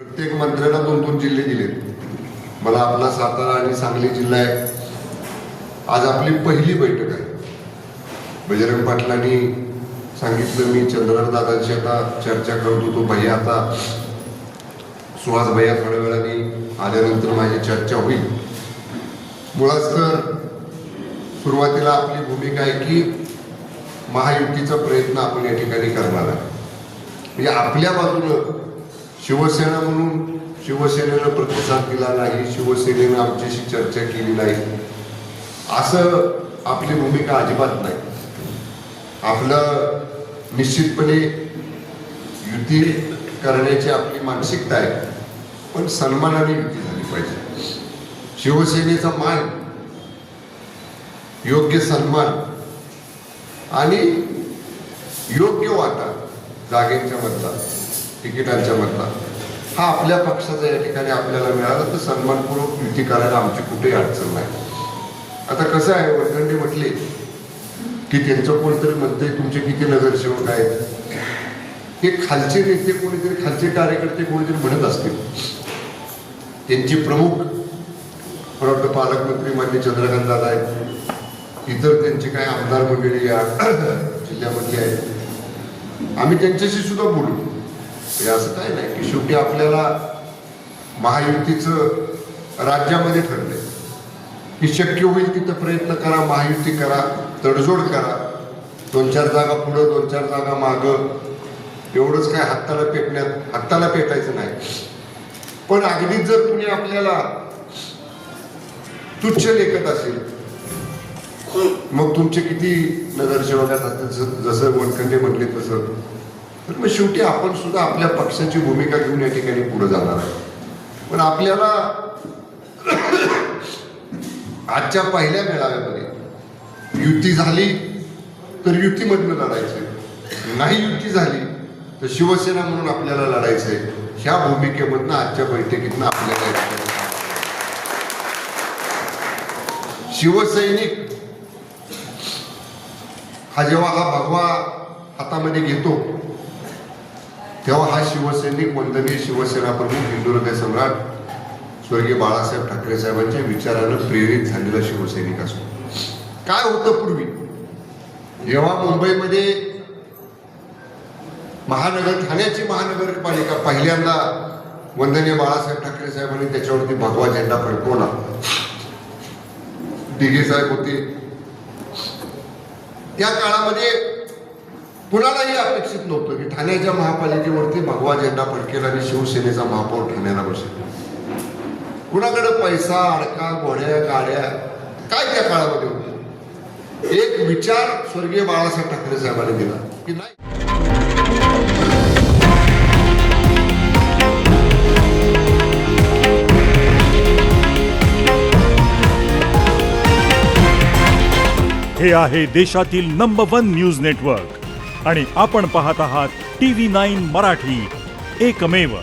प्रत्येक मंत्र्याला 2-2 जिल्हे दिलेत. मला आपला सातारा आणि सांगली जिल्हा आहे. आज आपली पहिली बैठक आहे. बजरंग पाटलांनी सांगितलं मी चंद्रकांत दादांशी आता चर्चा करत होतो. भैया आता सुहास भैया थोड्या वेळाने आल्यानंतर माझी चर्चा होईल. मुळात तर सुरुवातीला आपली भूमिका आहे की महायुतीचा प्रयत्न आपण या ठिकाणी करणार आहे. म्हणजे आपल्या बाजूनं शिवसेना म्हणून शिवसेनेनं प्रतिसाद दिला नाही, शिवसेनेनं आमच्याशी चर्चा केली नाही, असं आपली भूमिका अजिबात नाही. आपलं निश्चितपणे युती करण्याची आपली मानसिकता आहे, पण सन्मानाने युती झाली पाहिजे. शिवसेनेचा मान, योग्य सन्मान आणि योग्य वाटा जागेच्या मधला, तिकिटांच्या मधला हा आपल्या पक्षाचा या ठिकाणी आपल्याला मिळाला तर सन्मानपूर्वक युती करायला आमची कुठेही अडचण नाही. आता कसं आहे, वरखंडे म्हटले की त्यांचं कोणतरी म्हणतंय तुमचे किती नगरसेवक आहेत. हे खालचे नेते कोणीतरी, खालचे कार्यकर्ते कोणीतरी म्हणत असतील. त्यांची प्रमुख पालकमंत्री मान्य चंद्रकांत दादा आहेत, इतर त्यांचे काही आमदार मंडळी या जिल्ह्यामध्ये आहेत. आम्ही त्यांच्याशी सुद्धा बोलू. असं काय नाही की शेवटी आपल्याला महायुतीचं राज्यामध्ये ठरलंय की शक्य होईल तिथं प्रयत्न करा, महायुती करा, तडजोड करा. 2-4 जागा पुढं, 2-4 जागा मागं, एवढंच काय हाताला पेटायचं नाही. पण अगदीच जर तुम्ही आपल्याला तुच्छ लेखत असेल मग तुमचे किती नगरसेवक असतात जसं वनखंडे म्हटले तसं, तर मग शेवटी आपण सुद्धा आपल्या पक्षाची भूमिका घेऊन या ठिकाणी पुढे जाणार आहे. पण आपल्याला आजच्या पहिल्या मेळाव्यामध्ये युती झाली तर युतीमधनं लढायचंय, नाही युती झाली तर शिवसेना म्हणून आपल्याला लढायचंय. ह्या भूमिकेमधनं आजच्या बैठकीतनं आपल्याला शिवसैनिक हा जेव्हा हा भगवा हातामध्ये घेतो तेव्हा हा शिवसैनिक वंदनीय शिवसेना प्रमुख हिंदुहृदय सम्राट स्वर्गीय बाळासाहेब ठाकरे साहेबांच्या विचारानं प्रेरित झालेला शिवसैनिक असतो. काय होतं पूर्वी जेव्हा मुंबईमध्ये ठाण्याची महानगरपालिका पहिल्यांदा वंदनीय बाळासाहेब ठाकरे साहेबांनी त्याच्यावरती भगवा झेंडा फडकवला. दिघे साहेब होते त्या काळामध्ये. कुणालाही अपेक्षित नव्हतं की ठाण्याच्या महापालिकेवरती भगवा झेंडा फडकेल आणि शिवसेनेचा महापौर ठाण्याला बसेल. कुणाकडे पैसा, अडका, घोड्या, गाड्या काय त्या काळामध्ये होतं. एक विचार स्वर्गीय बाळासाहेब ठाकरे साहेबांनी दिला की नाही, हे आहे देशातील नंबर 1 न्यूज नेटवर्क आणि आपण पाहत आहात TV9 मराठी, एकमेव.